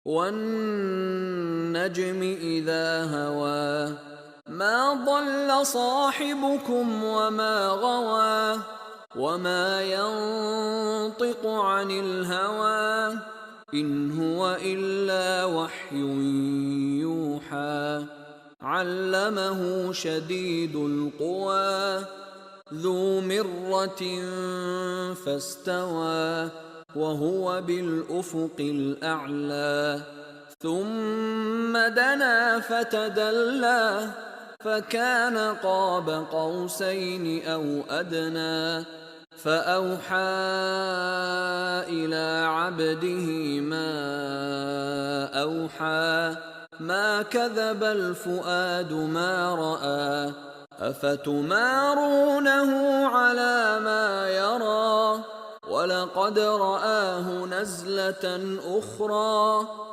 وَالنَّجْمِ إِذَا هَوَىٰ مَا ضَلَّ صَاحِبُكُمْ وَمَا غَوَىٰ وَمَا يَنطِقُ عَنِ الْهَوَىٰ إِنْ هُوَ إِلَّا وَحْيٌ يُوحَىٰ عَلَّمَهُ شَدِيدُ الْقُوَىٰ ذُو مِرَّةٍ فَاسْتَوَىٰ وَهُوَ بِالْأُفُقِ الْأَعْلَىٰ ثُمَّ دَنَا فَتَدَلَّىٰ فَكَانَ قَابَ قَوْسَيْنِ أَوْ أَدْنَىٰ فَأَوْحَىٰ إِلَىٰ عَبْدِهِ مَا أَوْحَىٰ مَا كَذَبَ الْفُؤَادُ مَا رَأَىٰ أَفَتُمَارُونَهُ عَلَىٰ مَا يَرَىٰ وَلَقَدْ رَآهُ نَزْلَةً أُخْرَىٰ